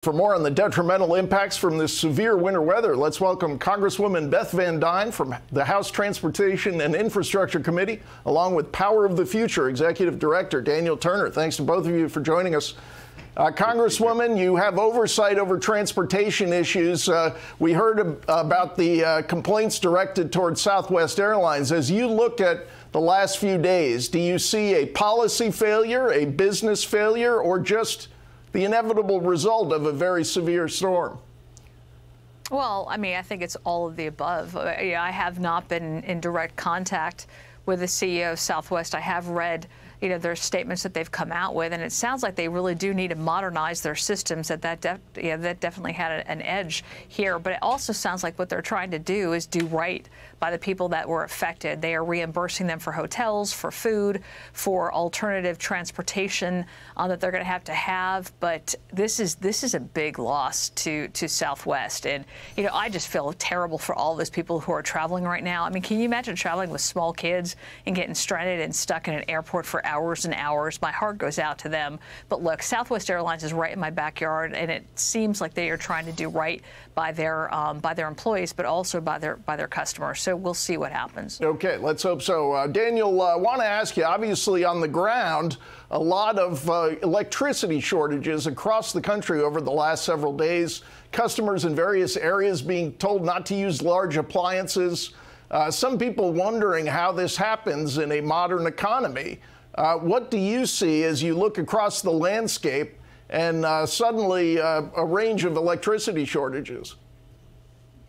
For more on the detrimental impacts from this severe winter weather, let's welcome Congresswoman Beth Van Duyne from the House Transportation and Infrastructure Committee, along with Power of the Future Executive Director Daniel Turner. Thanks to both of you for joining us. Congresswoman, you have oversight over transportation issues. We heard about the complaints directed towards Southwest Airlines. As you look at the last few days, do you see a policy failure, a business failure, or just the inevitable result of a very severe storm? Well, I mean, I think it's all of the above. I have not been in direct contact with the CEO of Southwest. I have read, their statements that they've come out with, and it sounds like they really do need to modernize their systems. That definitely had an edge here. But it also sounds like what they're trying to do is do right by the people that were affected. They are reimbursing them for hotels, for food, for alternative transportation that they're going to have. But this is a big loss to Southwest, and I just feel terrible for all those people who are traveling right now. I mean, can you imagine traveling with small kids and getting stranded and stuck in an airport for hours and hours? My heart goes out to them. But look, Southwest Airlines is right in my backyard, and it seems like they are trying to do right by their employees, but also by their customers. So we'll see what happens. Okay, let's hope so. Daniel, I want to ask you, obviously on the ground, a lot of electricity shortages across the country over the last several days. Customers in various areas being told not to use large appliances. Some people wondering how this happens in a modern economy. What do you see as you look across the landscape and suddenly a range of electricity shortages?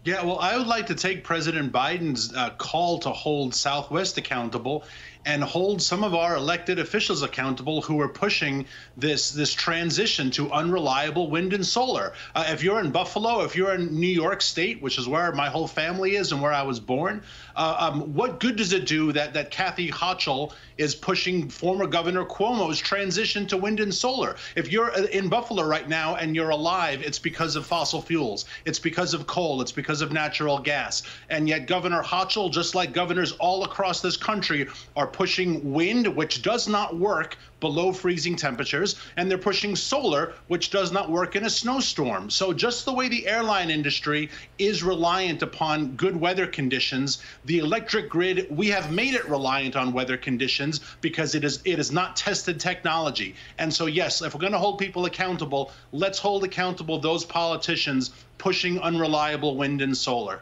Yeah, well, I would like to take President Biden's call to hold Southwest accountable and hold some of our elected officials accountable who are pushing this transition to unreliable wind and solar. If you're in Buffalo, if you're in New York State, which is where my whole family is and where I was born, what good does it do that Kathy Hochul is pushing former Governor Cuomo's transition to wind and solar? If you're in Buffalo right now and you're alive, it's because of fossil fuels. It's because of coal. It's because of natural gas. And yet Governor Hochul, just like governors all across this country, are pushing wind, which does not work below freezing temperatures, and they're pushing solar, which does not work in a snowstorm. So just the way the airline industry is reliant upon good weather conditions, the electric grid, we have made it reliant on weather conditions because it is not tested technology. And so, yes, if we're going to hold people accountable, let's hold accountable those politicians pushing unreliable wind and solar.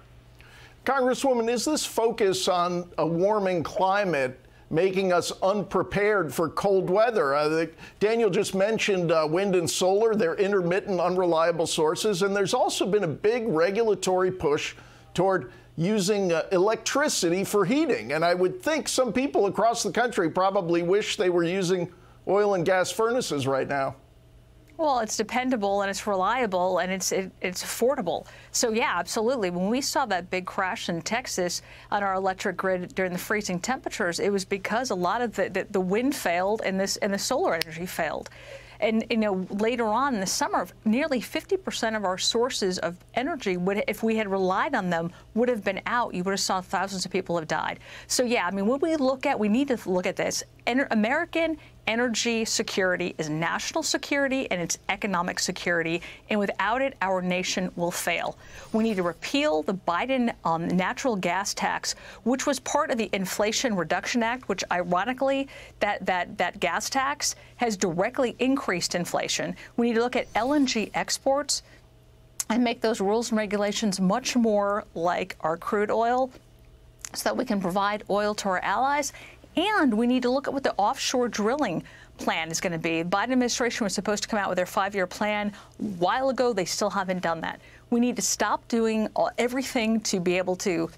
Congresswoman, is this focus on a warming climate making us unprepared for cold weather? Daniel just mentioned wind and solar. They're intermittent, unreliable sources. And there's also been a big regulatory push toward using electricity for heating. And I would think some people across the country probably wish they were using oil and gas furnaces right now. Well, it's dependable and it's reliable and it's affordable. So, yeah, absolutely. When we saw that big crash in Texas on our electric grid during the freezing temperatures, it was because a lot of the wind failed and the solar energy failed. And, later on in the summer, nearly 50% of our sources of energy, if we had relied on them, would have been out. You would have saw thousands of people have died. So, yeah, I mean, when we need to look at this. American energy security is national security and it's economic security. And without it, our nation will fail. We need to repeal the Biden natural gas tax, which was part of the Inflation Reduction Act, which ironically, that gas tax has directly increased inflation. We need to look at LNG exports and make those rules and regulations much more like our crude oil so that we can provide oil to our allies. And we need to look at what the offshore drilling plan is going to be. The Biden administration was supposed to come out with their 5-year plan a while ago. They still haven't done that. We need to stop doing everything to be able to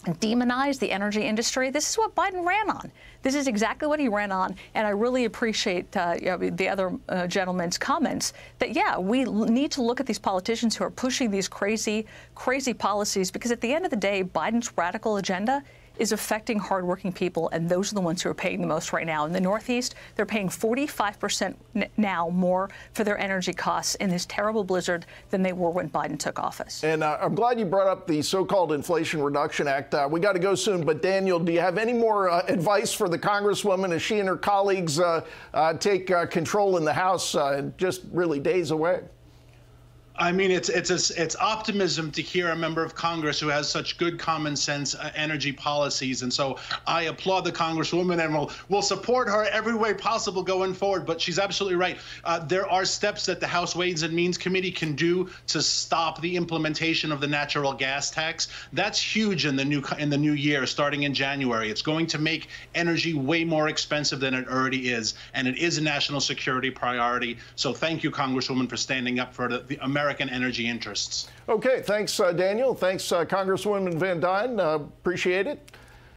demonize the energy industry. This is what Biden ran on. This is exactly what he ran on. And I really appreciate the other gentleman's comments that, yeah, we need to look at these politicians who are pushing these crazy policies, because at the end of the day, Biden's radical agenda is affecting hardworking people, and those are the ones who are paying the most right now. In the Northeast, they're paying 45% now more for their energy costs in this terrible blizzard than they were when Biden took office. And I'm glad you brought up the so-called Inflation Reduction Act. We got to go soon, but Daniel, do you have any more advice for the Congresswoman as she and her colleagues take control in the House just really days away? I mean, it's optimism to hear a member of Congress who has such good common sense energy policies, and so I applaud the Congresswoman, and we'll support her every way possible going forward. But she's absolutely right. There are steps that the House Ways and Means Committee can do to stop the implementation of the natural gas tax. That's huge in the new year, starting in January. It's going to make energy way more expensive than it already is, and it is a national security priority. So thank you, Congresswoman, for standing up for the American energy interests. Okay, thanks, Daniel. Thanks, Congresswoman Van Duyne. Appreciate it.